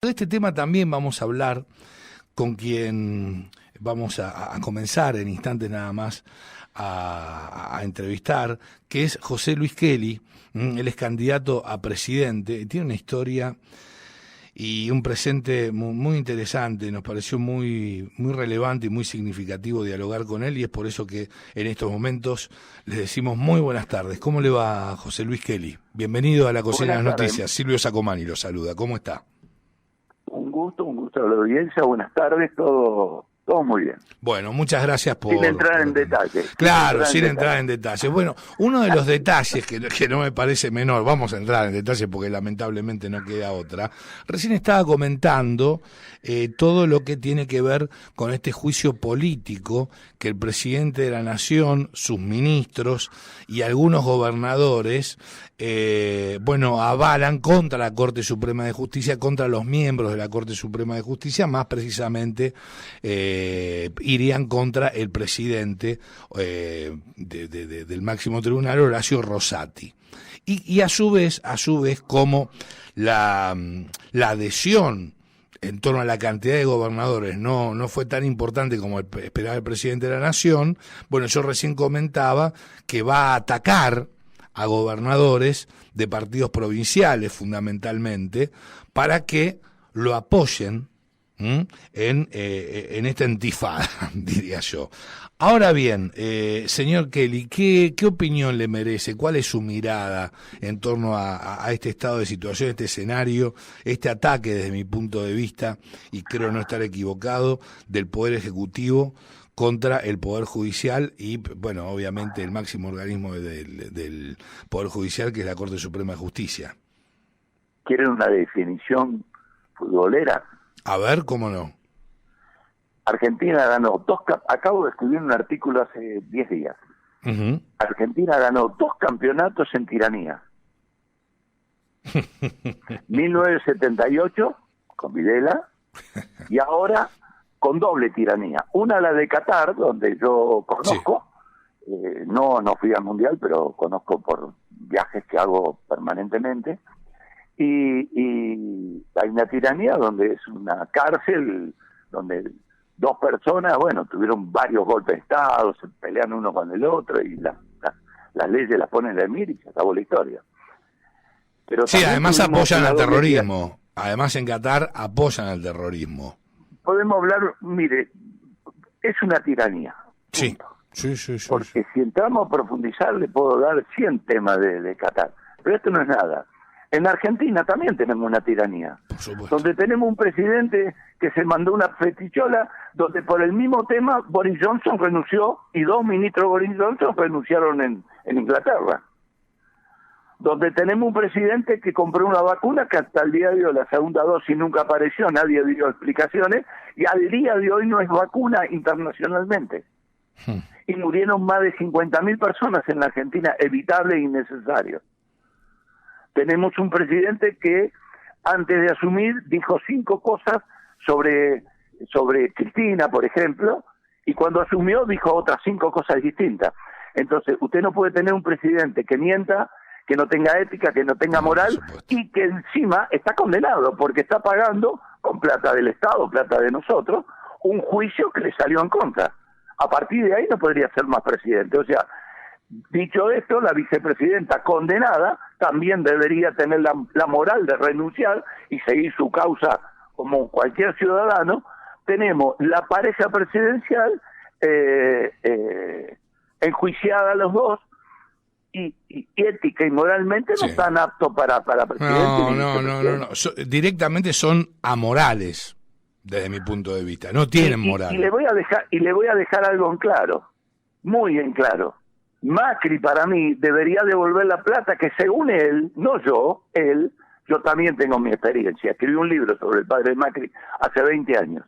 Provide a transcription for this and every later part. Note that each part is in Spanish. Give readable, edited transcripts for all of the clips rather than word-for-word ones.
De este tema también vamos a hablar con quien vamos a comenzar en instantes nada más a entrevistar, que es José Luis Kelly. Él es candidato a presidente, tiene una historia y un presente muy interesante. Nos pareció muy relevante y muy significativo dialogar con él, y es por eso que en estos momentos les decimos muy buenas tardes. ¿Cómo le va, José Luis Kelly? Bienvenido a la Cocina de las Noticias. Silvio Sacomani lo saluda. ¿Cómo está? Un gusto a la audiencia. Buenas tardes, todo muy bien. Bueno, muchas gracias por... Sin entrar en detalles. Claro, sin entrar en detalles. Bueno, uno de los detalles que no me parece menor, vamos a entrar en detalles porque lamentablemente no queda otra. Recién estaba comentando todo lo que tiene que ver con este juicio político que el presidente de la Nación, sus ministros y algunos gobernadores, avalan contra la Corte Suprema de Justicia, contra los miembros de la Corte Suprema de Justicia, más precisamente irían contra el presidente del máximo tribunal, Horacio Rosati. Y a su vez, como la adhesión en torno a la cantidad de gobernadores no fue tan importante como esperaba el presidente de la Nación, bueno, yo recién comentaba que va a atacar a gobernadores de partidos provinciales fundamentalmente para que lo apoyen en esta intifada, diría yo. Ahora bien, señor Kelly, ¿qué opinión le merece? ¿Cuál es su mirada en torno a este estado de situación, este escenario, este ataque desde mi punto de vista, y creo no estar equivocado, del Poder Ejecutivo contra el Poder Judicial y, bueno, obviamente el máximo organismo del Poder Judicial, que es la Corte Suprema de Justicia? ¿Quieren una definición futbolera? A ver, ¿cómo no? Argentina ganó acabo de escribir un artículo hace 10 días. Uh-huh. Argentina ganó 2 campeonatos en tiranía. 1978 con Videla y ahora con doble tiranía. Una, la de Qatar, donde yo conozco, sí. No fui al Mundial, pero conozco por viajes que hago permanentemente. Y hay una tiranía donde es una cárcel, donde 2 personas, tuvieron varios golpes de Estado, se pelean uno con el otro y las leyes las ponen de mir y se acabó la historia. Pero sí, además apoyan al terrorismo. Además en Qatar apoyan al terrorismo. Podemos hablar, mire, es una tiranía. Sí. Sí. Porque si entramos a profundizar le puedo dar 100 temas de Qatar. Pero esto no es nada. En Argentina también tenemos una tiranía, donde tenemos un presidente que se mandó una fetichola, donde por el mismo tema Boris Johnson renunció y 2 ministros de Boris Johnson renunciaron en Inglaterra. Donde tenemos un presidente que compró una vacuna que hasta el día de hoy la segunda dosis nunca apareció, nadie dio explicaciones, y al día de hoy no es vacuna internacionalmente. Y murieron más de 50.000 personas en la Argentina, evitable e innecesario. Tenemos un presidente que antes de asumir dijo 5 cosas sobre Cristina, por ejemplo, y cuando asumió dijo otras 5 cosas distintas. Entonces, usted no puede tener un presidente que mienta, que no tenga ética, que no tenga moral, y que encima está condenado porque está pagando con plata del Estado, plata de nosotros, un juicio que le salió en contra. A partir de ahí no podría ser más presidente. O sea, dicho esto, la vicepresidenta condenada también debería tener la moral de renunciar y seguir su causa como cualquier ciudadano. Tenemos la pareja presidencial enjuiciada los dos y ética y moralmente no están aptos para presidente. No. Directamente son amorales desde mi punto de vista. No tienen moral. Y le voy a dejar algo en claro, muy en claro. Macri para mí debería devolver la plata que según él, no yo, yo también tengo mi experiencia, escribí un libro sobre el padre de Macri hace 20 años,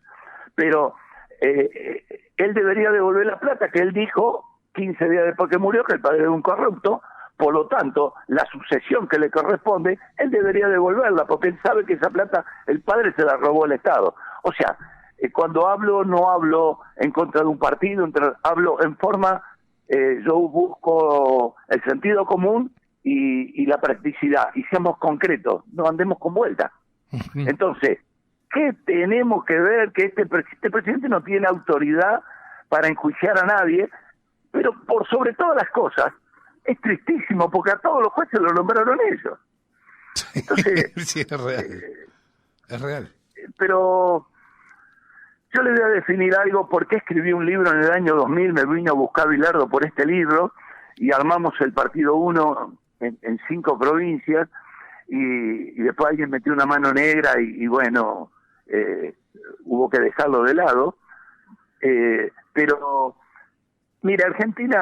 pero él debería devolver la plata que él dijo 15 días después que murió, que el padre era un corrupto, por lo tanto, la sucesión que le corresponde, él debería devolverla, porque él sabe que esa plata el padre se la robó el Estado. O sea, cuando hablo, no hablo en contra de un partido, hablo en forma... yo busco el sentido común y la practicidad, y seamos concretos, no andemos con vuelta. Entonces, qué tenemos que ver que este presidente no tiene autoridad para enjuiciar a nadie? Pero por sobre todas las cosas, es tristísimo porque a todos los jueces lo nombraron ellos. Entonces, sí, es real. Es real. Pero yo le voy a definir algo. ¿Por qué escribí un libro en el año 2000? Me vine a buscar Bilardo por este libro y armamos el Partido 1 en 5 provincias y después alguien metió una mano negra y bueno, hubo que dejarlo de lado. Pero mira, Argentina,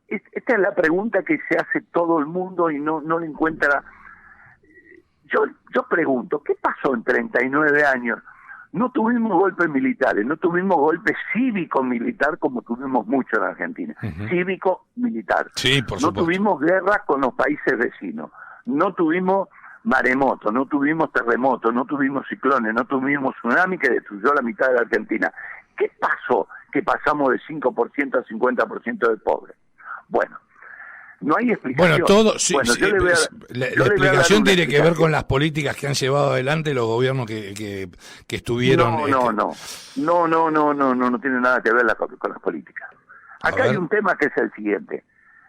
esta es la pregunta que se hace todo el mundo y no le encuentra. Yo pregunto, ¿qué pasó en 39 años? No tuvimos golpes militares, no tuvimos golpes cívico-militar como tuvimos mucho en Argentina. Cívico-militar. Sí, por no supuesto. tuvimos guerra con los países vecinos. No tuvimos maremoto, no tuvimos terremotos, no tuvimos ciclones, no tuvimos tsunami que destruyó la mitad de la Argentina. ¿Qué pasó que pasamos de 5% a 50% de pobres? Bueno, no hay explicación. Bueno, todo, sí, bueno, sí, la yo le voy a explicación dar tiene que ver con las políticas que han llevado adelante los gobiernos que estuvieron. No tiene nada que ver con las políticas. Acá hay un tema que es el siguiente.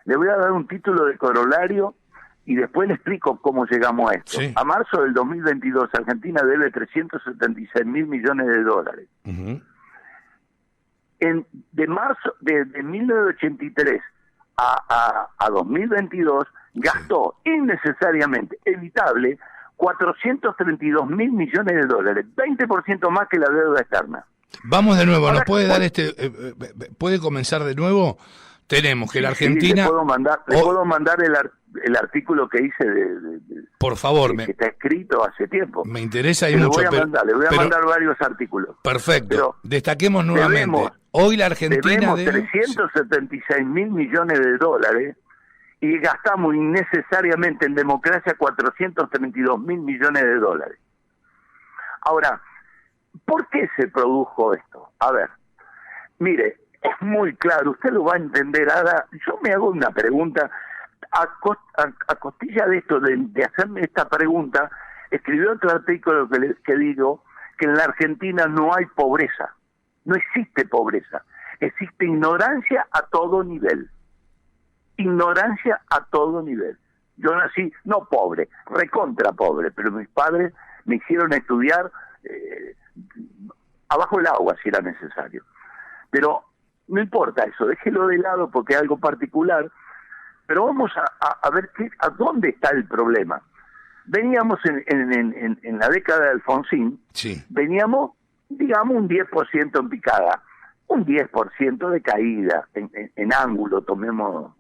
Le voy a dar un título de corolario y después le explico cómo llegamos a esto. Sí. A marzo del 2022, Argentina debe 376 mil millones de dólares. Uh-huh. De marzo de 1983 a 2022 gastó innecesariamente, evitable, 432 mil millones de dólares, 20% más que la deuda externa. Vamos de nuevo, Ahora, ¿nos puede dar puede comenzar de nuevo? Tenemos que la Argentina... Sí, le puedo mandar el artículo que hice por favor, que está escrito hace tiempo. Me interesa y le mucho. Le voy a mandar varios artículos. Perfecto. Pero destaquemos nuevamente. Hoy la Argentina debemos 376 mil millones de dólares y gastamos innecesariamente en democracia 432 mil millones de dólares. Ahora, ¿por qué se produjo esto? A ver, mire, es muy claro, usted lo va a entender. Ahora, yo me hago una pregunta, a costilla de esto, de hacerme esta pregunta, escribió otro artículo que digo que en la Argentina no hay pobreza, no existe pobreza, existe ignorancia a todo nivel. Ignorancia a todo nivel. Yo nací, no pobre, recontra pobre, pero mis padres me hicieron estudiar abajo el agua si era necesario. Pero no importa eso, déjelo de lado porque es algo particular, pero vamos a ver a dónde está el problema. Veníamos en la década de Alfonsín, sí. Veníamos, digamos, un 10% en picada, un 10% de caída en ángulo, tomemos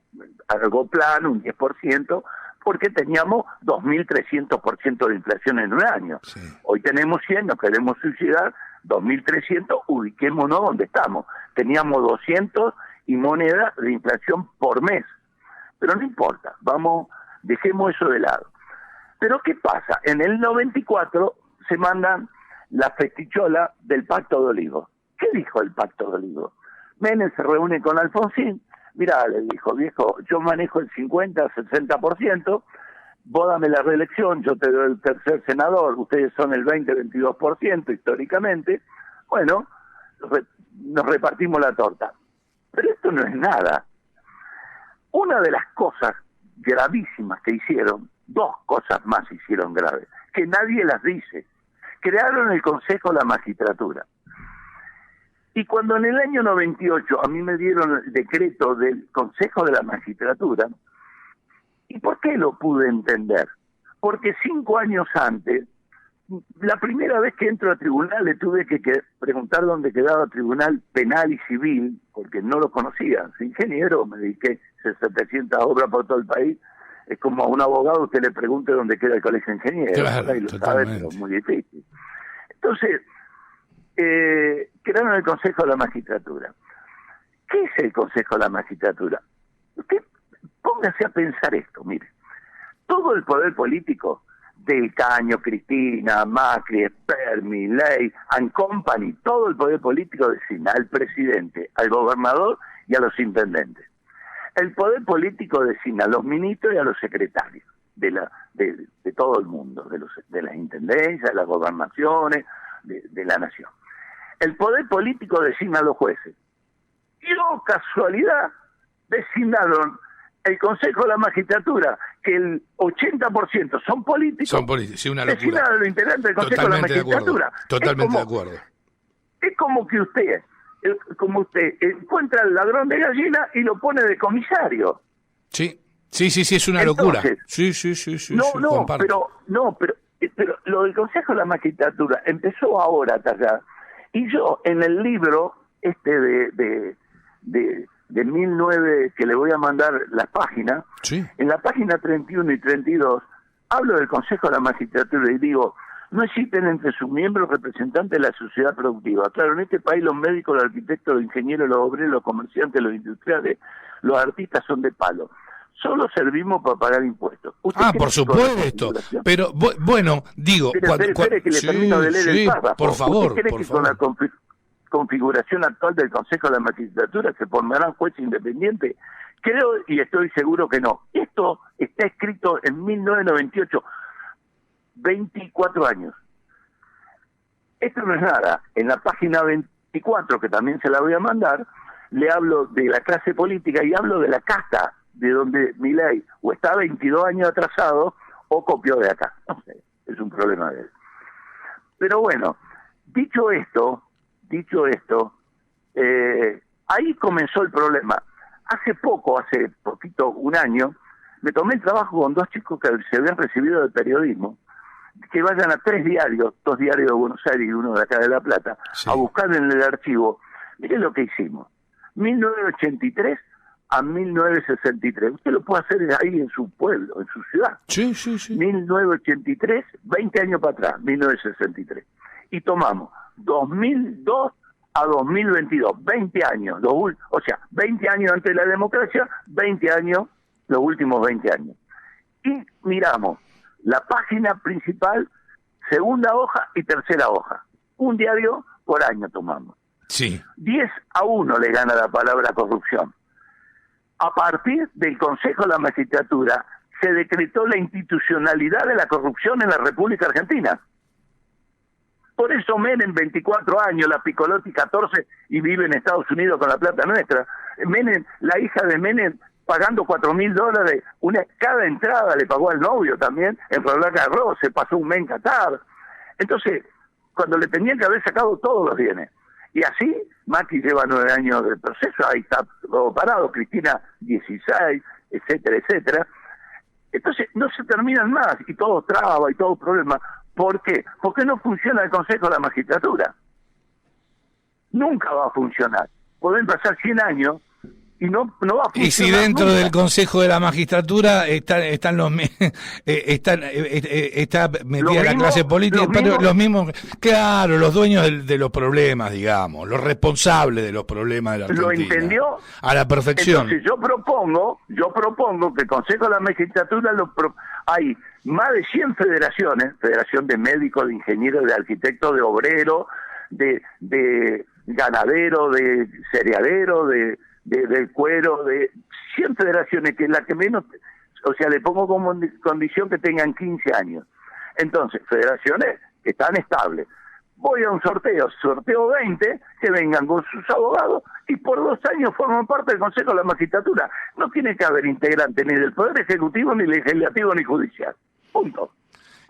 algo plano, un 10%, porque teníamos 2.300% de inflación en un año. Sí. Hoy tenemos 100, nos queremos suicidar, 2.300, ubiquémonos donde estamos. Teníamos 200 y moneda de inflación por mes. Pero no importa, dejemos eso de lado. Pero ¿qué pasa? En el 94 se mandan la festichola del Pacto de Olivos. ¿Qué dijo el Pacto de Olivos? Menem se reúne con Alfonsín. Mirá, le dijo, viejo, yo manejo el 50-60%, vos dame la reelección, yo te doy el tercer senador, ustedes son el 20-22% históricamente. Bueno, nos repartimos la torta. Pero esto no es nada. Una de las cosas gravísimas que hicieron, 2 cosas más hicieron graves, que nadie las dice. Crearon el Consejo de la Magistratura. Y cuando en el año 98 a mí me dieron el decreto del Consejo de la Magistratura, ¿y por qué lo pude entender? Porque 5 años antes, la primera vez que entro a tribunal le tuve que preguntar dónde quedaba Tribunal Penal y Civil, porque no lo conocía. Soy ingeniero, me dediqué 700 obras por todo el país. Es como a un abogado usted le pregunte dónde queda el colegio de ingenieros. Claro, ahí lo sabe, pero es muy difícil. Entonces, crearon el Consejo de la Magistratura. ¿Qué es el Consejo de la Magistratura? Usted póngase a pensar esto, mire. Todo el poder político, Del Caño, Cristina, Macri, Spermi, Ley, and Company, todo el poder político designa al presidente, al gobernador y a los intendentes. El poder político designa a los ministros y a los secretarios de todo el mundo, de las intendencias, de las gobernaciones, de la nación. El poder político designa a los jueces. Y casualidad, designaron el Consejo de la Magistratura, que el 80% son políticos. Son políticos, sí, una locura. Designaron a los integrantes del Consejo de la Magistratura. Totalmente de acuerdo. Es como que usted encuentra al ladrón de gallina y lo pone de comisario. Sí, es una locura. Sí. Pero lo del Consejo de la Magistratura empezó ahora a tallar, y yo en el libro de 1009, que le voy a mandar las páginas, en la página 31 y 32 hablo del Consejo de la Magistratura y digo: no existen entre sus miembros representantes de la sociedad productiva. Claro, en este país los médicos, los arquitectos, los ingenieros, los obreros, los comerciantes, los industriales, los artistas son de palo. Solo servimos para pagar impuestos. Por supuesto. Pero bueno, digo... Espere que le termino de leer el párrafo. Por favor, ¿Usted cree que con la configuración actual del Consejo de la Magistratura se formarán jueces independientes? Creo y estoy seguro que no. Esto está escrito en 1998, 24 años. Esto no es nada. En la página 24, que también se la voy a mandar, le hablo de la clase política y hablo de la casta, de donde Milei o está 22 años atrasado o copió de acá. No sé, es un problema de él. Pero bueno, dicho esto, ahí comenzó el problema. Hace poquito, un año, me tomé el trabajo con dos chicos que se habían recibido de periodismo, que vayan a 3 diarios, 2 diarios de Buenos Aires y uno de acá de La Plata, a buscar en el archivo. Miren lo que hicimos. 1983 a 1963. Usted lo puede hacer ahí en su pueblo, en su ciudad. Sí. 1983, 20 años para atrás, 1963. Y tomamos 2002 a 2022, 20 años, 20 años antes de la democracia, 20 años, los últimos 20 años. Y miramos la página principal, segunda hoja y tercera hoja. Un diario por año tomamos. Sí. 10-1 le gana la palabra corrupción. A partir del Consejo de la Magistratura se decretó la institucionalidad de la corrupción en la República Argentina. Por eso Menem, 24 años, la Piccolotti 14 y vive en Estados Unidos con la plata nuestra. Menem, la hija de Menem, pagando $4.000, cada entrada le pagó al novio también, en Roland Garros, se pasó un mes en Qatar. Entonces, cuando le tenían que haber sacado todos los bienes. Y así, Macri lleva 9 años de proceso, ahí está todo parado, Cristina 16, etcétera. Entonces, no se terminan más, y todo traba, y todo problema. ¿Por qué? Porque no funciona el Consejo de la Magistratura. Nunca va a funcionar. Pueden pasar 100 años y no va a funcionar. Y si dentro nunca del Consejo de la Magistratura está metida la clase política, los mismos, claro, los dueños de los problemas, digamos, los responsables de los problemas de la Argentina. ¿Lo entendió? A la perfección. Entonces yo propongo que el Consejo de la Magistratura hay más de 100 federaciones, federación de médicos, de ingenieros, de arquitectos, de obreros, de ganaderos, de cerealeros, del cuero, de 100 federaciones, que es la que menos, le pongo como condición que tengan 15 años. Entonces, federaciones que están estables. Voy a un sorteo 20, que vengan con sus abogados y por 2 años forman parte del Consejo de la Magistratura. No tiene que haber integrantes ni del Poder Ejecutivo, ni Legislativo, ni Judicial. Punto.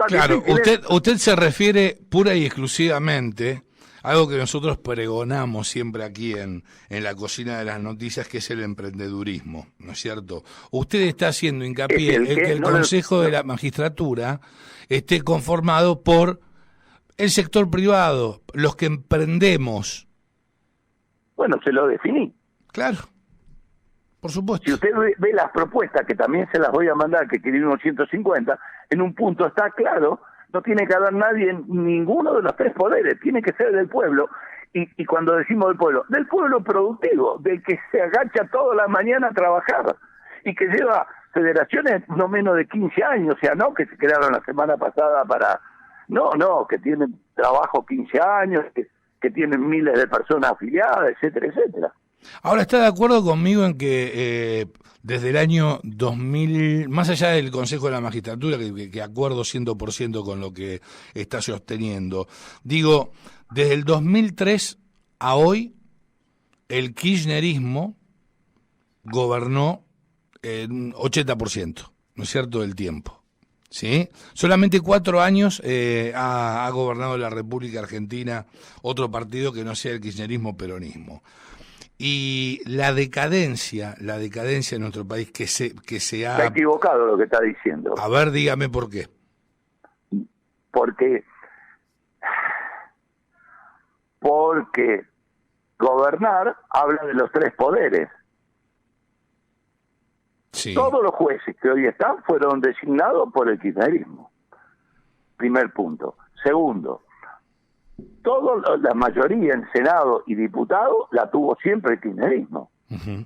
Claro, usted se refiere pura y exclusivamente a algo que nosotros pregonamos siempre aquí en la cocina de las noticias, que es el emprendedurismo, ¿no es cierto? Usted está haciendo hincapié en que el Consejo de la Magistratura esté conformado por el sector privado, los que emprendemos. Bueno, se lo definí. Claro, por supuesto. Si usted ve las propuestas, que también se las voy a mandar, que escribimos 150, en un punto está claro, no tiene que haber nadie en ninguno de los 3 poderes, tiene que ser del pueblo. Y cuando decimos del pueblo productivo, del que se agacha toda la mañana a trabajar y que lleva federaciones no menos de 15 años, no que se crearon la semana pasada para... No, que tienen trabajo 15 años, que tienen miles de personas afiliadas, etcétera. Ahora, ¿está de acuerdo conmigo en que desde el año 2000, más allá del Consejo de la Magistratura, que acuerdo 100% con lo que está sosteniendo, digo, desde el 2003 a hoy, el kirchnerismo gobernó en 80%, ¿no es cierto?, del tiempo, ¿sí? Solamente 4 años ha gobernado la República Argentina otro partido que no sea el kirchnerismo-peronismo. Y la decadencia en nuestro país que se ha... Está equivocado lo que está diciendo. A ver, dígame por qué. Porque gobernar habla de los 3 poderes. Sí. Todos los jueces que hoy están fueron designados por el kirchnerismo. Primer punto. Segundo, la mayoría en Senado y diputados la tuvo siempre el kirchnerismo. Uh-huh.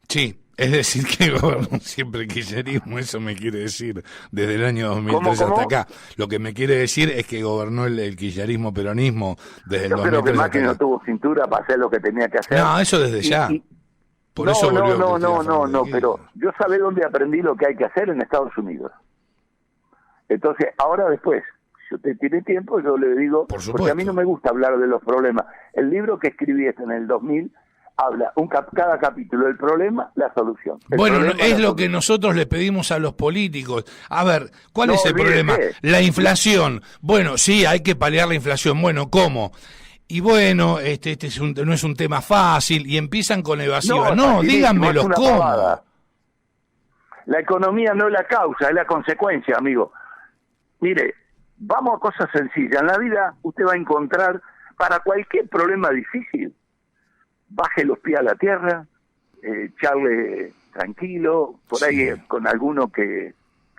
Sí, es decir que gobernó siempre el kirchnerismo, eso me quiere decir, desde el año 2003 hasta acá. Lo que me quiere decir es que gobernó el kirchnerismo-peronismo desde el 2003 hasta acá. Yo creo que Macri no tuvo cintura para hacer lo que tenía que hacer. No, eso desde ya. Por eso no, pero yo sabé dónde aprendí lo que hay que hacer en Estados Unidos. Entonces, ahora después, si usted tiene tiempo, yo le digo, porque a mí no me gusta hablar de los problemas. El libro que escribí en el 2000 habla cada capítulo del problema, la solución. Bueno, es lo que nosotros le pedimos a los políticos. A ver, ¿cuál es el problema? La inflación. Bueno, sí, hay que paliar la inflación. Bueno, ¿cómo? Y bueno, este no es un tema fácil, y empiezan con evasiva. No, díganmelo, ¿cómo? Pavada. La economía no es la causa, es la consecuencia, amigo. Mire, vamos a cosas sencillas. En la vida usted va a encontrar, para cualquier problema difícil, baje los pies a la tierra, charle tranquilo, por ahí con alguno que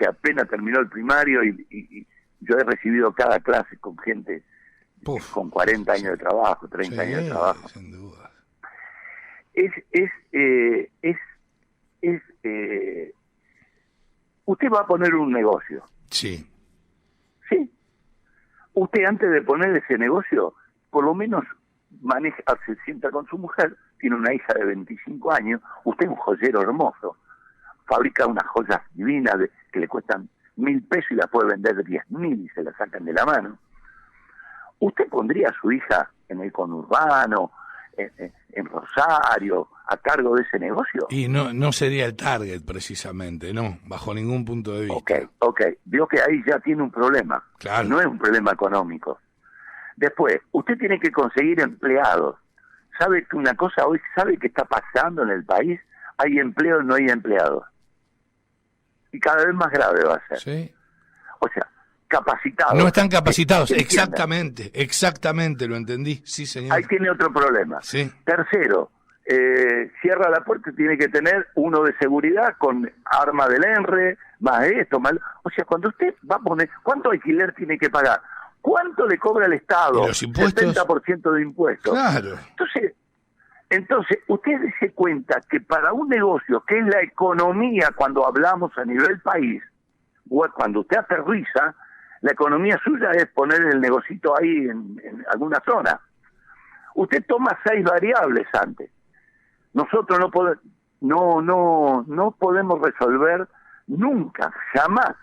apenas terminó el primario, y yo he recibido cada clase con gente con 40 años de trabajo, 30 años de trabajo. Sin duda. Usted va a poner un negocio. Sí. Sí. Usted, antes de poner ese negocio, por lo menos se sienta con su mujer, tiene una hija de 25 años, usted es un joyero hermoso, fabrica unas joyas divinas que le cuestan 1.000 pesos y las puede vender 10.000 y se las sacan de la mano. ¿Usted pondría a su hija en el conurbano, en Rosario, a cargo de ese negocio? Y no sería el target precisamente, no, bajo ningún punto de vista. Ok, vio que ahí ya tiene un problema. Claro. No es un problema económico. Después, usted tiene que conseguir empleados. ¿Sabe que una cosa hoy, sabe qué está pasando en el país? Hay empleos, no hay empleados. Y cada vez más grave va a ser. Sí. O sea, capacitados. No están capacitados, exactamente, lo entendí, sí, señor. Ahí tiene otro problema. Sí. Tercero, cierra la puerta y tiene que tener uno de seguridad con arma del ENRE, más esto, más... O sea, cuando usted va a poner, ¿cuánto alquiler tiene que pagar? ¿Cuánto le cobra el Estado? ¿Y los impuestos? 70% de impuestos. Claro. Entonces, usted se cuenta que para un negocio, que es la economía cuando hablamos a nivel país, o cuando usted aterriza, la economía suya es poner el negocito ahí en alguna zona. Usted toma 6 variables antes. Nosotros no podemos resolver nunca, jamás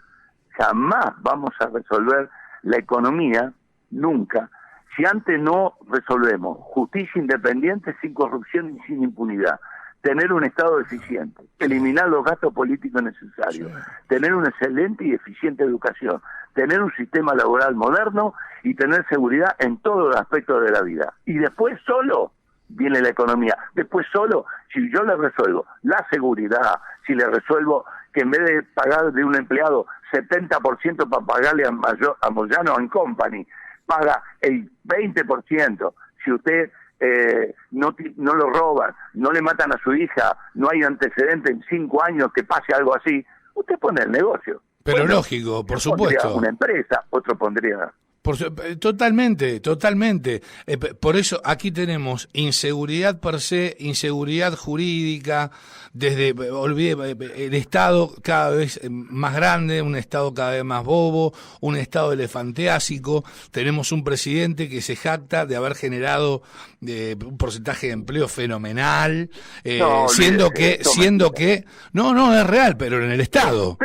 vamos a resolver la economía, nunca, si antes no resolvemos justicia independiente, sin corrupción y sin impunidad, tener un Estado eficiente, eliminar los gastos políticos necesarios, tener una excelente y eficiente educación, tener un sistema laboral moderno y tener seguridad en todos los aspectos de la vida. Y después solo viene la economía. Después solo, si yo le resuelvo la seguridad, si le resuelvo que en vez de pagar de un empleado 70% para pagarle a Moyano Company, paga el 20%. Si usted no lo roban, no le matan a su hija, no hay antecedente en 5 años que pase algo así, usted pone el negocio. Pero lógico, por supuesto. Pondría una empresa, otro pondría Totalmente, totalmente. Por eso aquí tenemos inseguridad per se, inseguridad jurídica, el Estado cada vez más grande, un Estado cada vez más bobo, un Estado elefantiásico. Tenemos un presidente que se jacta de haber generado un porcentaje de empleo fenomenal, siendo que no es real, pero en el Estado,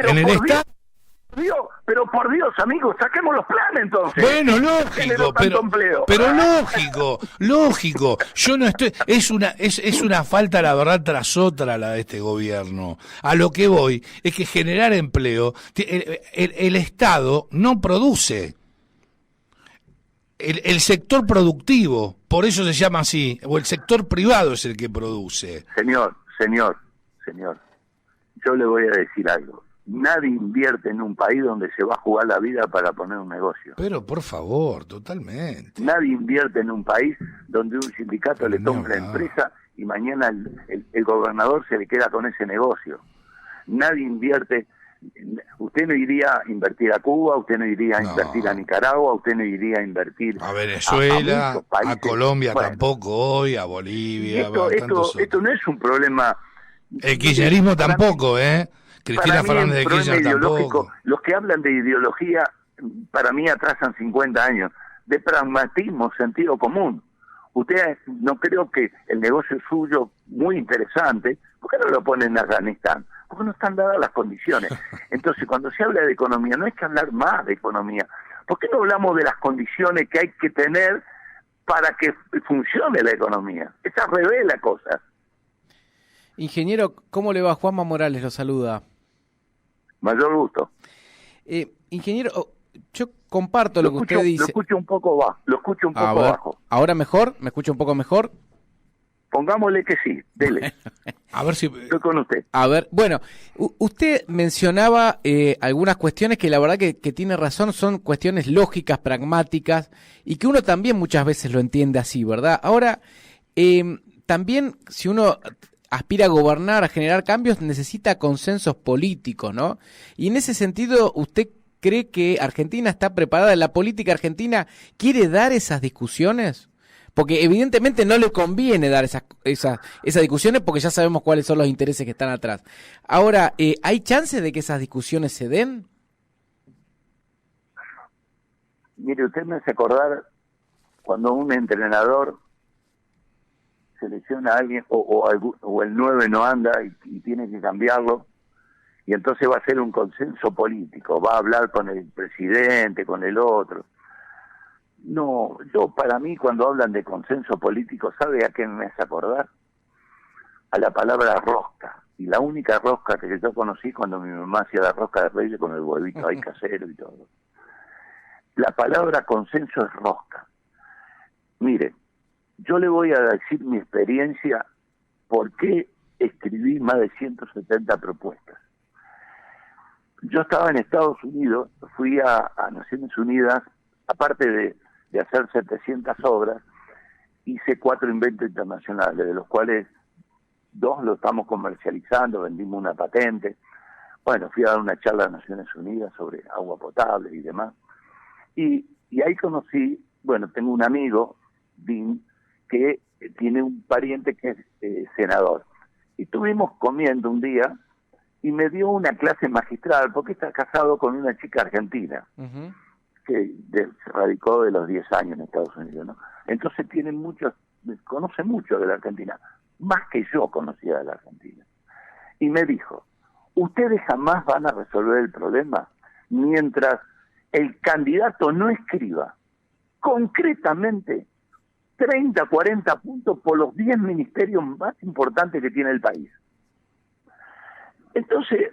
Pero por Dios, amigos, saquemos los planes entonces. Bueno, lógico, pero lógico. Yo no estoy, es una falta, la verdad, tras otra la de este gobierno. A lo que voy es que generar empleo, el Estado no produce. El sector productivo, por eso se llama así, o el sector privado es el que produce. Señor, yo le voy a decir algo. Nadie invierte en un país donde se va a jugar la vida para poner un negocio. Pero, por favor, totalmente. Nadie invierte en un país donde un sindicato le toma la empresa y mañana el gobernador se le queda con ese negocio. Nadie invierte. Usted no iría a invertir a Cuba, usted no iría a invertir a Nicaragua, usted no iría a invertir a Venezuela, a Colombia tampoco hoy, a Bolivia. Esto no es un problema. El kirchnerismo tampoco, Cristina Fernández de Kirchner tampoco. Los que hablan de ideología, para mí atrasan 50 años, de pragmatismo, sentido común. Usted, no creo que el negocio suyo, muy interesante, ¿por qué no lo pone en Afganistán? Porque no están dadas las condiciones. Entonces, cuando se habla de economía, no hay que hablar más de economía. ¿Por qué no hablamos de las condiciones que hay que tener para que funcione la economía? Esa revela cosas. Ingeniero, ¿cómo le va? Juanma Morales lo saluda. Mayor gusto. Ingeniero, yo comparto lo que usted dice. Lo escucho un poco bajo. ¿Ahora mejor? ¿Me escucha un poco mejor? Pongámosle que sí, dele. A ver si... Estoy con usted. A ver, bueno, usted mencionaba algunas cuestiones que la verdad que tiene razón, son cuestiones lógicas, pragmáticas, y que uno también muchas veces lo entiende así, ¿verdad? Ahora, también si uno aspira a gobernar, a generar cambios, necesita consensos políticos, ¿no? Y en ese sentido, ¿usted cree que Argentina está preparada? ¿La política argentina quiere dar esas discusiones? Porque evidentemente no le conviene dar esas discusiones porque ya sabemos cuáles son los intereses que están atrás. Ahora, ¿hay chance de que esas discusiones se den? Mire, usted me hace acordar cuando un entrenador selecciona a alguien o el 9 no anda y tiene que cambiarlo, y entonces va a hacer un consenso político, va a hablar con el presidente, con el otro. No, para mí cuando hablan de consenso político, ¿sabe a qué me hace acordar? A la palabra rosca. Y la única rosca que yo conocí cuando mi mamá hacía la rosca de Reyes con el huevito ahí casero y todo. La palabra consenso es rosca. Mire, yo le voy a decir mi experiencia, por qué escribí más de 170 propuestas. Yo estaba en Estados Unidos, fui a Naciones Unidas, aparte de hacer 700 obras, hice 4 inventos internacionales, de los cuales 2 lo estamos comercializando, vendimos una patente. Bueno, fui a dar una charla a Naciones Unidas sobre agua potable y demás. Y ahí conocí, tengo un amigo, Dean, que tiene un pariente que es senador. Y estuvimos comiendo un día y me dio una clase magistral, porque está casado con una chica argentina, que se radicó de los 10 años en Estados Unidos, ¿no? Entonces conoce mucho de la Argentina, más que yo conocía de la Argentina. Y me dijo, ustedes jamás van a resolver el problema mientras el candidato no escriba concretamente 30, 40 puntos por los 10 ministerios más importantes que tiene el país. Entonces,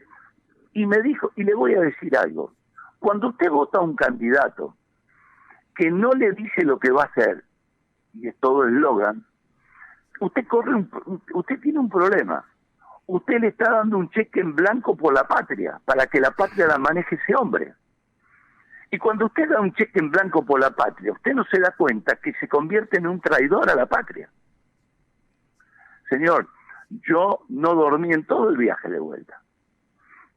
y me dijo, y le voy a decir algo, cuando usted vota a un candidato que no le dice lo que va a hacer, y es todo eslogan, usted tiene un problema. Usted le está dando un cheque en blanco por la patria, para que la patria la maneje ese hombre. Y cuando usted da un cheque en blanco por la patria, usted no se da cuenta que se convierte en un traidor a la patria. Señor, yo no dormí en todo el viaje de vuelta.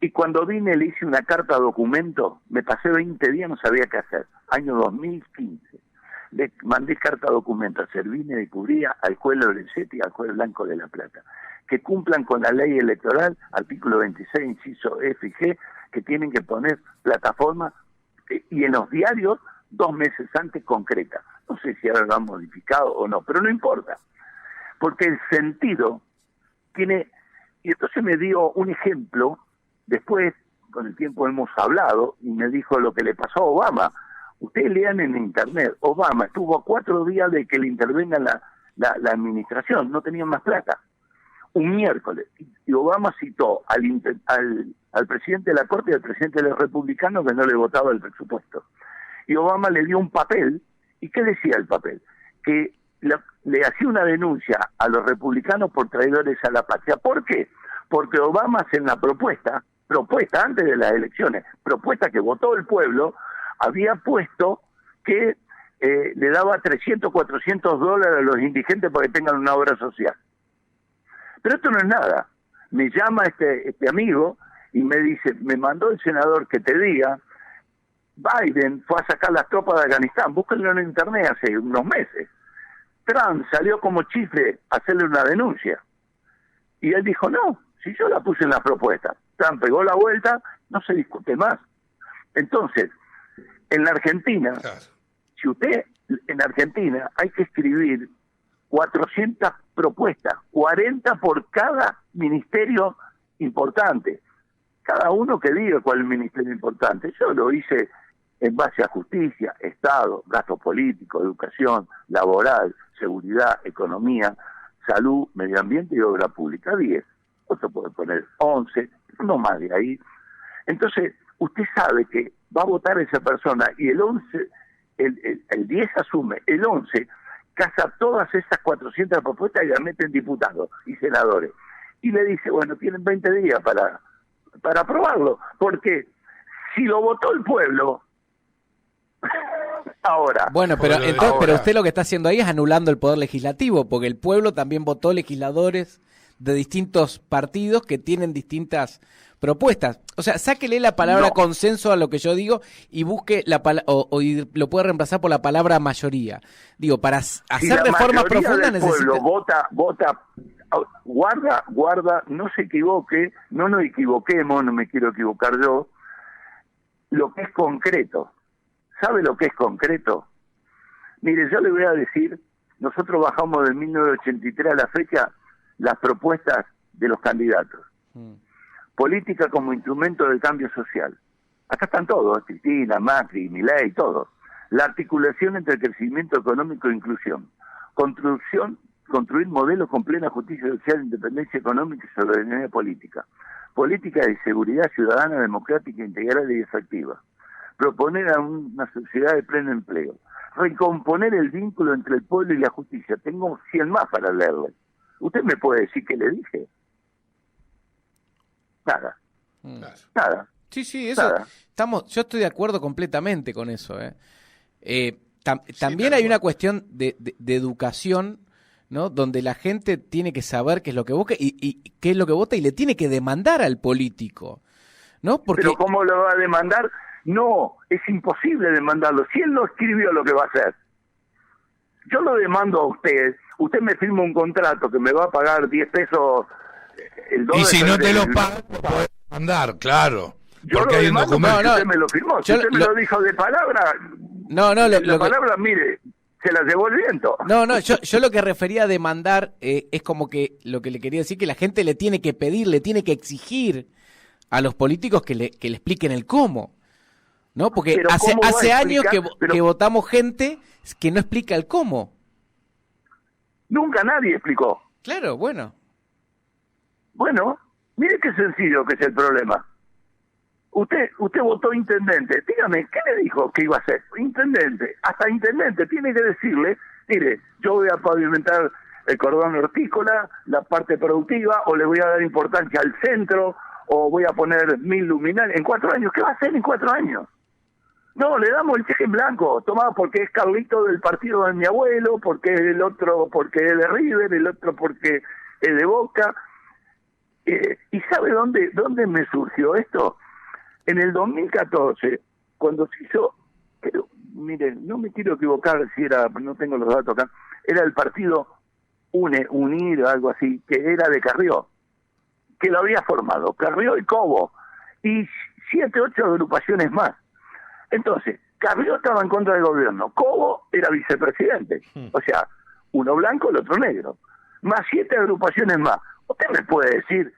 Y cuando vine le hice una carta documento, me pasé 20 días, no sabía qué hacer. Año 2015. Le mandé carta documento a Servini de Cubría, al juez Lorenzetti y al juez Blanco de la Plata, que cumplan con la ley electoral, artículo 26, inciso F y G, que tienen que poner plataforma y en los diarios 2 meses antes concreta. No sé si ahora lo han modificado o no, pero no importa, porque el sentido tiene... Y entonces me dio un ejemplo, después con el tiempo hemos hablado, y me dijo lo que le pasó a Obama. Ustedes lean en internet, Obama estuvo a 4 días de que le intervenga la administración, no tenían más plata. Un miércoles, y Obama citó al presidente de la Corte y al presidente de los republicanos que no le votaba el presupuesto. Y Obama le dio un papel, ¿y qué decía el papel? Que le hacía una denuncia a los republicanos por traidores a la patria. ¿Por qué? Porque Obama en la propuesta antes de las elecciones, propuesta que votó el pueblo, había puesto que le daba $300, $400 a los indigentes para que tengan una obra social. Pero esto no es nada. Me llama este amigo y me dice, me mandó el senador que te diga, Biden fue a sacar las tropas de Afganistán, búsquenlo en internet hace unos meses. Trump salió como chifle a hacerle una denuncia. Y él dijo, no, si yo la puse en la propuesta. Trump pegó la vuelta, no se discute más. Entonces, en la Argentina, en Argentina hay que escribir 400 propuestas, 40 por cada ministerio importante. Cada uno que diga cuál es el ministerio importante. Yo lo hice en base a justicia, Estado, gasto político, educación, laboral, seguridad, economía, salud, medio ambiente y obra pública, 10. Otro puede poner 11, no más de ahí. Entonces, usted sabe que va a votar esa persona y el 11, el 10 asume, el 11 casa todas esas 400 propuestas y las mete en diputados y senadores. Y le dice, bueno, tienen 20 días para aprobarlo, porque si lo votó el pueblo, ahora... Bueno, pero usted lo que está haciendo ahí es anulando el poder legislativo, porque el pueblo también votó legisladores de distintos partidos que tienen distintas propuestas. O sea, sáquele la palabra consenso a lo que yo digo y busque la y lo puede reemplazar por la palabra mayoría. Digo, para hacer reformas profundas necesita... vota, guarda, no se equivoque, no nos equivoquemos, no me quiero equivocar yo, lo que es concreto. ¿Sabe lo que es concreto? Mire, yo le voy a decir, nosotros bajamos de 1983 a la fecha las propuestas de los candidatos. Política como instrumento del cambio social. Acá están todos, Cristina, Macri, Milei, todos. La articulación entre el crecimiento económico e inclusión. Construir modelos con plena justicia social, independencia económica y soberanía política. Política de seguridad ciudadana, democrática, integral y efectiva. Proponer a una sociedad de pleno empleo. Recomponer el vínculo entre el pueblo y la justicia. Tengo 100 más para leerle. ¿Usted me puede decir qué le dije? Nada. Nada. Sí, eso. Nada. Yo estoy de acuerdo completamente con eso. También hay una cuestión de educación, ¿no? Donde la gente tiene que saber qué es lo que busca y qué es lo que vota y le tiene que demandar al político, ¿no? Porque... Pero ¿cómo lo va a demandar? No, es imposible demandarlo. Si él no escribió lo que va a hacer, yo lo demando a usted. Usted me firma un contrato que me va a pagar 10 pesos el dólar. Y si no te lo paga, lo puedes mandar, claro. Yo lo demando porque usted me lo firmó. Si usted me lo dijo de palabra, la palabra, mire, se la llevó el viento. Yo lo que refería a demandar es como que lo que le quería decir, que la gente le tiene que pedir, le tiene que exigir a los políticos que le expliquen el cómo, ¿no? Porque hace años que votamos gente que no explica el cómo. Nunca nadie explicó. Claro, bueno. Bueno, mire qué sencillo que es el problema. Usted votó intendente. Dígame, ¿qué le dijo que iba a ser? Intendente. Hasta intendente tiene que decirle, mire, yo voy a pavimentar el cordón hortícola, la parte productiva, o le voy a dar importancia al centro, o voy a poner 1000 luminarias. ¿En 4 años? ¿Qué va a hacer en 4 años? No, le damos el cheque en blanco, tomado porque es Carlito del partido de mi abuelo, porque es el otro porque es de River, el otro porque es de Boca. ¿Y sabe dónde me surgió esto? En el 2014, cuando se hizo, pero miren, no me quiero equivocar si era, no tengo los datos acá, era el partido Unir, algo así, que era de Carrió, que lo había formado, Carrió y Cobo, y 7, 8 agrupaciones más. Entonces, Carrió estaba en contra del gobierno, Cobo era vicepresidente, o sea, uno blanco, el otro negro, más 7 agrupaciones más. ¿Usted me puede decir,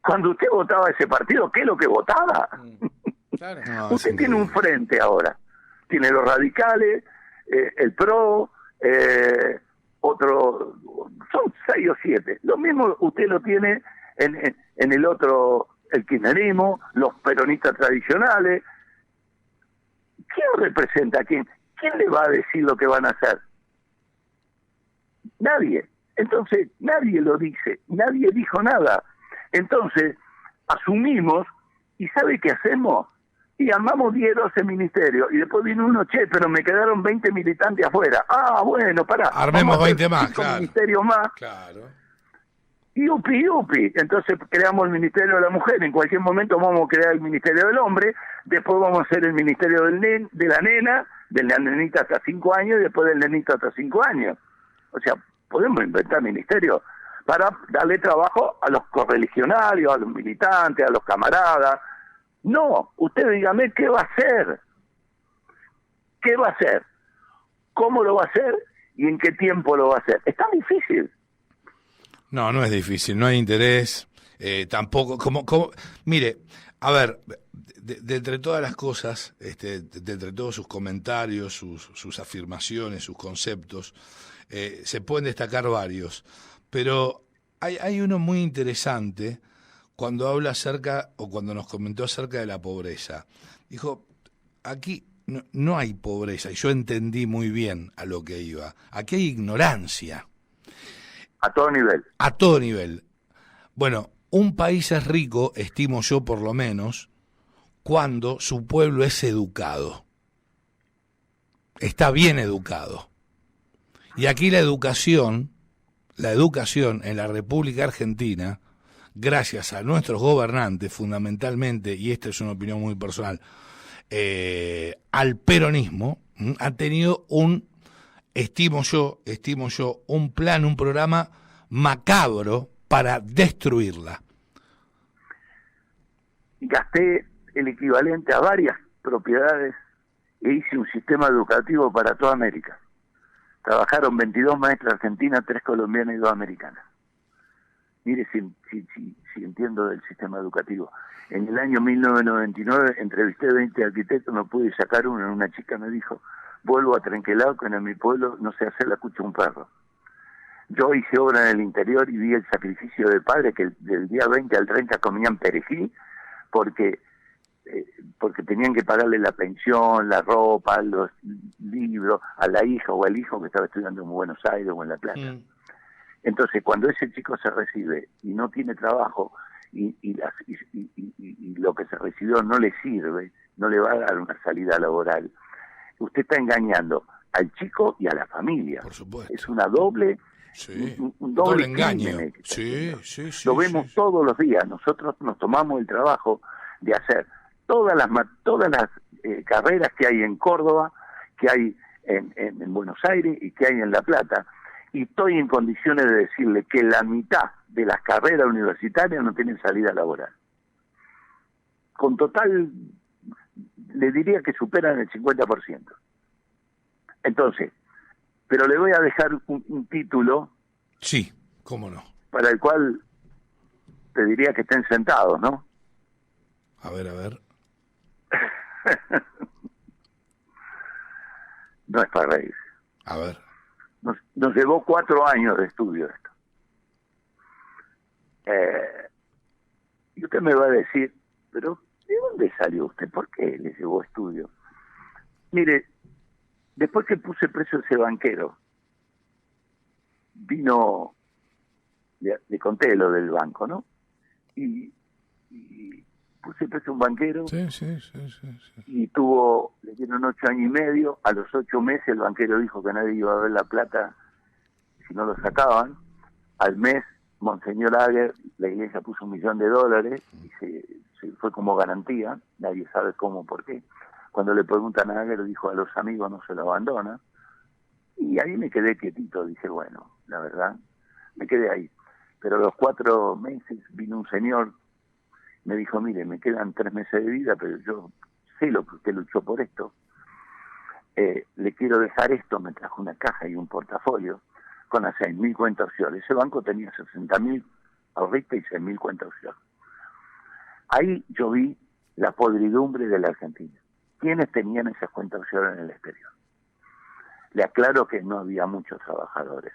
cuando usted votaba ese partido, qué es lo que votaba? Claro. No, Usted tiene un frente ahora, tiene los radicales, el PRO, otro, son 6 o 7. Lo mismo usted lo tiene en el otro, el kirchnerismo, los peronistas tradicionales. ¿Quién representa a quién? ¿Quién le va a decir lo que van a hacer? Nadie. Entonces, nadie lo dice, nadie dijo nada. Entonces, asumimos, ¿y sabe qué hacemos? Y armamos 10, 12 ministerios, y después vino uno, pero me quedaron 20 militantes afuera. Ah, bueno, pará. Armemos 20 más, claro. Ministerios más. Claro. Y upi. Entonces creamos el Ministerio de la Mujer, en cualquier momento vamos a crear el Ministerio del Hombre, después vamos a hacer el Ministerio de la Nena, de la nenita hasta 5 años, y después del nenito hasta 5 años. O sea, podemos inventar ministerios para darle trabajo a los correligionarios, a los militantes, a los camaradas. No, usted dígame qué va a hacer. ¿Qué va a hacer? ¿Cómo lo va a hacer? ¿Y en qué tiempo lo va a hacer? Es tan difícil. No, no es difícil, no hay interés, tampoco, mire, a ver, de entre todas las cosas, de entre todos sus comentarios, sus afirmaciones, sus conceptos, se pueden destacar varios, pero hay uno muy interesante cuando habla acerca, o cuando nos comentó acerca de la pobreza. Dijo, aquí no hay pobreza, y yo entendí muy bien a lo que iba, aquí hay ignorancia. A todo nivel. A todo nivel. Bueno, un país es rico, estimo yo por lo menos, cuando su pueblo es educado. Está bien educado. Y aquí la educación en la República Argentina, gracias a nuestros gobernantes, fundamentalmente, y esta es una opinión muy personal, al peronismo, ha tenido estimo yo, un plan, un programa macabro para destruirla. Gasté el equivalente a varias propiedades e hice un sistema educativo para toda América. Trabajaron 22 maestras argentinas, 3 colombianas y 2 americanas. Mire si entiendo del sistema educativo. En el año 1999 entrevisté 20 arquitectos, no pude sacar uno. Una chica me dijo, vuelvo a Trenquelao, que en mi pueblo no sé hacer la cucha un perro. Yo hice obra en el interior y vi el sacrificio de padres que del día 20 al 30 comían perejil porque tenían que pagarle la pensión, la ropa, los libros a la hija o al hijo que estaba estudiando en Buenos Aires o en La Plata. Entonces, cuando ese chico se recibe y no tiene trabajo y lo que se recibió no le sirve, no le va a dar una salida laboral, usted está engañando al chico y a la familia. Por supuesto. Es una doble, sí, un doble engaño. crimen. Sí, lo vemos todos los días. Nosotros nos tomamos el trabajo de hacer todas las carreras que hay en Córdoba, que hay en Buenos Aires y que hay en La Plata, y estoy en condiciones de decirle que la mitad de las carreras universitarias no tienen salida laboral. Con total, le diría que superan el 50%. Entonces, pero le voy a dejar un título. Sí, cómo no. Para el cual te diría que estén sentados, ¿no? A ver. No es para reír. A ver. Nos llevó 4 años de estudio esto. Y usted me va a decir, pero ¿de dónde salió usted? ¿Por qué le llevó estudio? Mire, después que puse preso ese banquero, vino, le conté lo del banco, ¿no? Y puse preso un banquero. Sí. Y le dieron 8 años y medio. A los 8 meses el banquero dijo que nadie iba a ver la plata si no lo sacaban. Al mes Monseñor Aguer, la iglesia puso $1 millón y se fue como garantía, nadie sabe cómo, por qué. Cuando le preguntan a Aguer, dijo: a los amigos no se lo abandona. Y ahí me quedé quietito, dije, bueno, la verdad, me quedé ahí. Pero a los 4 meses vino un señor, me dijo: mire, me quedan 3 meses de vida, pero yo sé lo que usted luchó por esto. Le quiero dejar esto. Me trajo una caja y un portafolio con las 6.000 cuentas opciones. Ese banco tenía 60.000 ahorristas y 6.000 cuentas opciones. Ahí yo vi la podridumbre de la Argentina. ¿Quiénes tenían esas cuentas opciones en el exterior? Le aclaro que no había muchos trabajadores,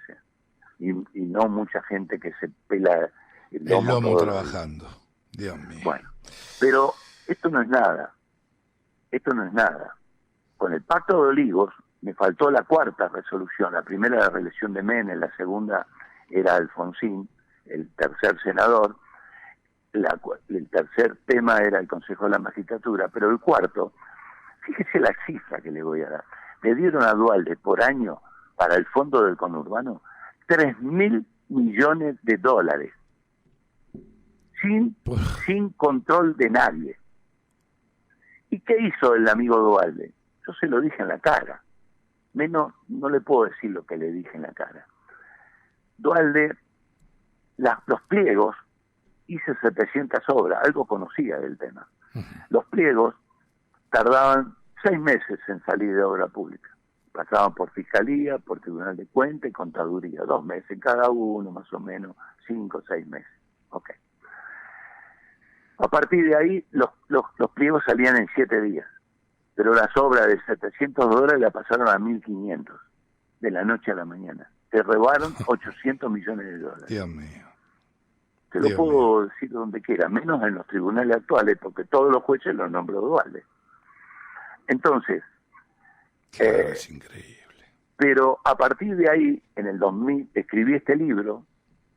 y no mucha gente que se pela el lomo trabajando. Dios mío. Bueno, pero esto no es nada. Esto no es nada. Con el Pacto de Olivos me faltó la 4ª resolución. La primera era la reelección de Menem, la segunda era Alfonsín, el tercer senador. El tercer tema era el Consejo de la Magistratura, pero el 4º, fíjese la cifra que le voy a dar. Le dieron a Duhalde por año para el fondo del conurbano $3.000 millones, sin control de nadie. ¿Y qué hizo el amigo Duhalde? Yo se lo dije en la cara. Menos no le puedo decir lo que le dije en la cara. Duhalde, los pliegos, hice 700 obras, algo conocía del tema. Los pliegos tardaban 6 meses en salir de obra pública. Pasaban por Fiscalía, por Tribunal de Cuentas y Contaduría. 2 meses cada uno, más o menos, 5 o 6 meses. Ok. A partir de ahí, los pliegos salían en 7 días. Pero las obras de $700 la pasaron a 1.500, de la noche a la mañana. Se robaron $800 millones. Dios mío. Te lo puedo decir donde quiera, menos en los tribunales actuales, porque todos los jueces los nombró Duhalde. Entonces, es increíble. Pero a partir de ahí, en el 2000, escribí este libro,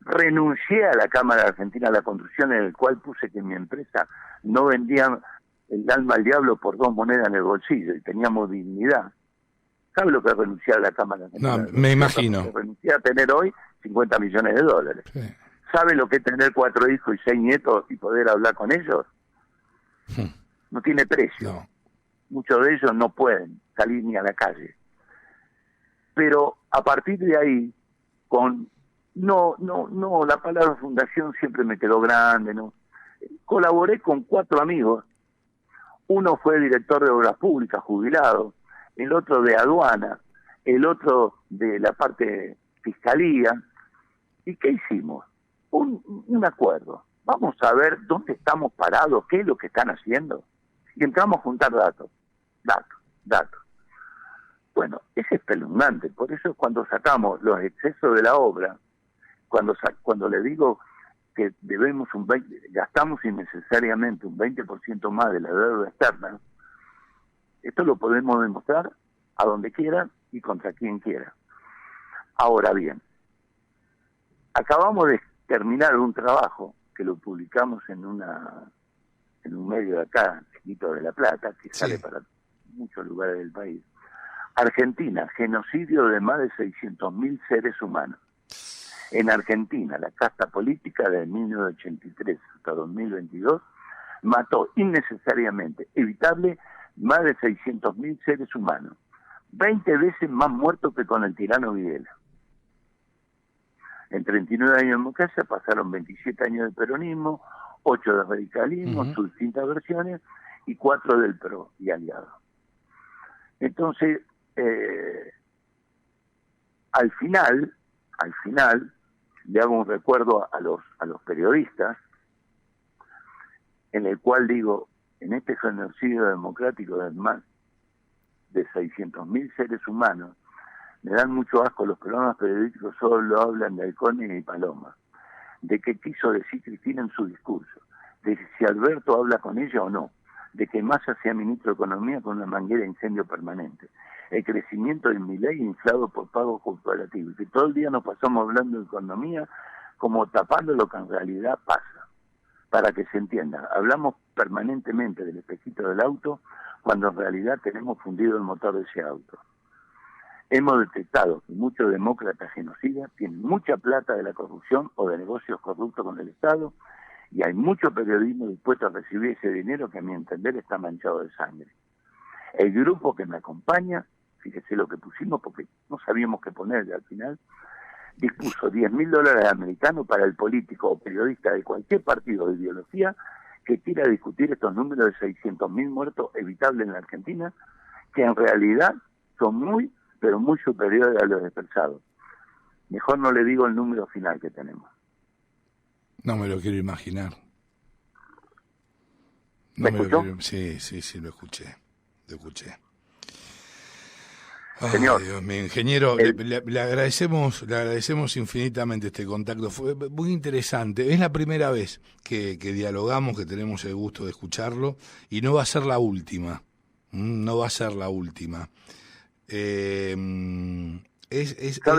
renuncié a la Cámara Argentina de la Construcción, en el cual puse que mi empresa no vendía el alma al diablo por 2 monedas en el bolsillo y teníamos dignidad. ¿Sabe lo que es renunciar a la Cámara Argentina? No, me imagino. Renunciar a tener hoy $50 millones. Sí. ¿Sabe lo que es tener 4 hijos y 6 nietos y poder hablar con ellos? No tiene precio. No. Muchos de ellos no pueden salir ni a la calle. Pero a partir de ahí, la palabra fundación siempre me quedó grande, ¿no? Colaboré con 4 amigos. Uno fue director de obras públicas, jubilado, el otro de aduana, el otro de la parte fiscalía. ¿Y qué hicimos? Un acuerdo. Vamos a ver dónde estamos parados, qué es lo que están haciendo. Y entramos a juntar datos. Bueno, es espeluznante. Por eso cuando sacamos los excesos de la obra, cuando le digo que debemos gastamos innecesariamente un 20% más de la deuda externa, esto lo podemos demostrar a donde quiera y contra quien quiera. Ahora bien, acabamos de terminar un trabajo que lo publicamos en un medio de acá, chiquito de La Plata, que sale para muchos lugares del país. Argentina, genocidio de más de 600.000 seres humanos. En Argentina, la casta política de 1983 hasta 2022 mató innecesariamente, evitable, más de 600.000 seres humanos, 20 veces más muertos que con el tirano Videla. En 39 años de democracia pasaron 27 años de peronismo, 8 de radicalismo, sus distintas versiones, y 4 del PRO y aliados. Entonces, al final, le hago un recuerdo a los periodistas, en el cual digo, en este genocidio democrático de más de 600.000 seres humanos, me dan mucho asco los programas periodísticos, solo hablan de halcones y palomas, de qué quiso decir Cristina en su discurso, de si Alberto habla con ella o no, de que Massa sea ministro de Economía con una manguera de incendio permanente, el crecimiento de Milei inflado por pagos corporativos, que todo el día nos pasamos hablando de economía como tapando lo que en realidad pasa. Para que se entienda, hablamos permanentemente del espejito del auto cuando en realidad tenemos fundido el motor de ese auto. hemos detectado que muchos demócratas genocidas tienen mucha plata de la corrupción o de negocios corruptos con el Estado, y hay mucho periodismo dispuesto a recibir ese dinero que a mi entender está manchado de sangre. El grupo que me acompaña, fíjese lo que pusimos porque no sabíamos qué ponerle al final, dispuso $10.000 americanos para el político o periodista de cualquier partido de ideología que quiera discutir estos números de 600.000 muertos evitables en la Argentina, que en realidad son muy, pero muy superiores a los dispersados. Mejor no le digo el número final que tenemos. No me lo quiero imaginar. ¿Me escuchó? Sí, lo escuché. Señor, Dios mío, ingeniero, le agradecemos infinitamente este contacto, fue muy interesante, es la primera vez que dialogamos, que tenemos el gusto de escucharlo, y no va a ser la última, ¿Sabe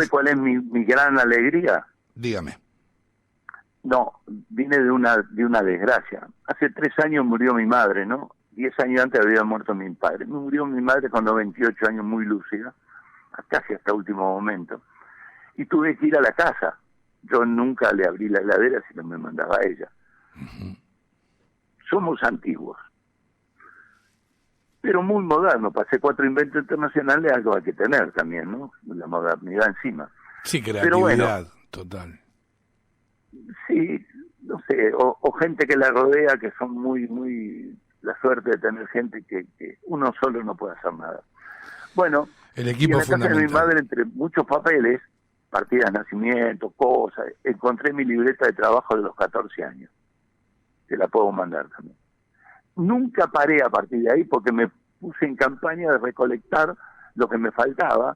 cuál es mi gran alegría? Dígame. No, vine de una desgracia. Hace 3 años murió mi madre, ¿no? 10 años antes había muerto mi padre. Murió mi madre con 98 años, muy lúcida, casi hasta último momento. Y tuve que ir a la casa. Yo nunca le abrí la heladera, sino me mandaba a ella. Uh-huh. Somos antiguos, pero muy modernos. Pasé 4 inventos internacionales, algo hay que tener también, ¿no? La modernidad encima. Sí, creatividad, pero bueno, total. Sí, no sé, o gente que la rodea que son muy la suerte de tener gente que uno solo no puede hacer nada. Bueno, el equipo y en la casa de mi madre, entre muchos papeles, partidas de nacimiento, cosas, encontré mi libreta de trabajo de los 14 años. Te la puedo mandar también. Nunca paré a partir de ahí porque me puse en campaña de recolectar lo que me faltaba,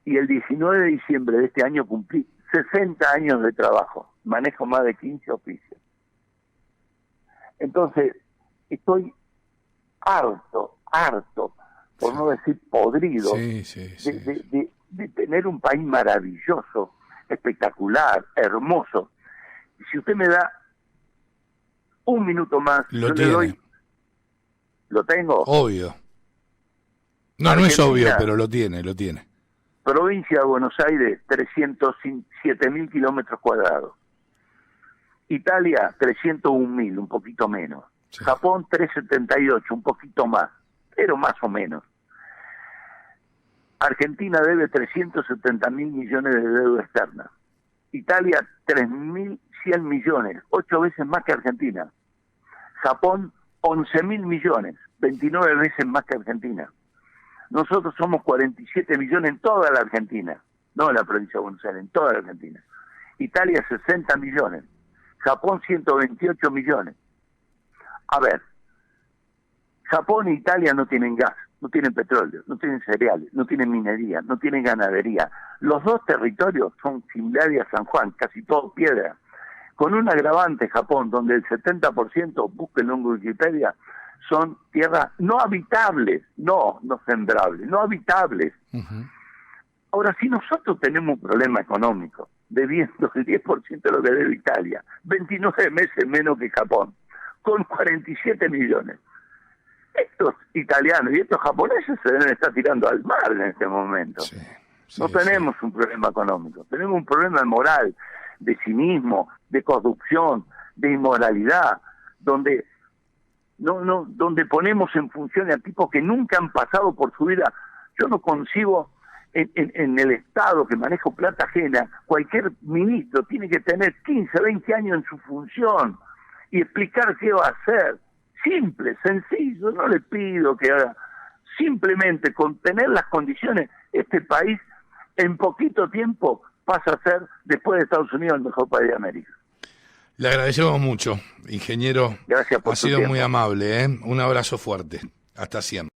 y el 19 de diciembre de este año cumplí 60 años de trabajo. Manejo más de 15 oficios. Entonces, estoy harto, por no decir podrido, de tener un país maravilloso, espectacular, hermoso. Y si usted me da un minuto más, yo le doy. ¿Lo tengo? Obvio. No es obvio, pero lo tiene. Provincia de Buenos Aires, 307.000 kilómetros cuadrados. Italia, 301.000, un poquito menos. Sí. Japón, 378, un poquito más, pero más o menos. Argentina debe 370.000 millones de deuda externa. Italia, 3.100 millones, 8 veces más que Argentina. Japón, 11.000 millones, 29 veces más que Argentina. Nosotros somos 47 millones en toda la Argentina, no en la provincia de Buenos Aires, en toda la Argentina. Italia, 60 millones. Japón, 128 millones. A ver, Japón e Italia no tienen gas, no tienen petróleo, no tienen cereales, no tienen minería, no tienen ganadería. Los dos territorios son similares a San Juan, casi todo piedra. Con un agravante, Japón, donde el 70%, búsquenlo en Wikipedia, son tierras no habitables, no sembrables, no habitables. Uh-huh. Ahora, si nosotros tenemos un problema económico, debiendo el 10% de lo que debe Italia, 29 meses menos que Japón, con 47 millones, estos italianos y estos japoneses se deben estar tirando al mar en este momento. No tenemos un problema económico, tenemos un problema moral, de cinismo, de corrupción, de inmoralidad, donde donde ponemos en función a tipos que nunca han pasado por su vida. Yo no concibo en el Estado que manejo plata ajena, cualquier ministro tiene que tener 15, 20 años en su función y explicar qué va a hacer. Simple, sencillo, no le pido que haga. Simplemente con tener las condiciones, este país en poquito tiempo pasa a ser, después de Estados Unidos, el mejor país de América. Le agradecemos mucho, ingeniero. Gracias por ha sido muy amable, ¿eh? Un abrazo fuerte. Hasta siempre.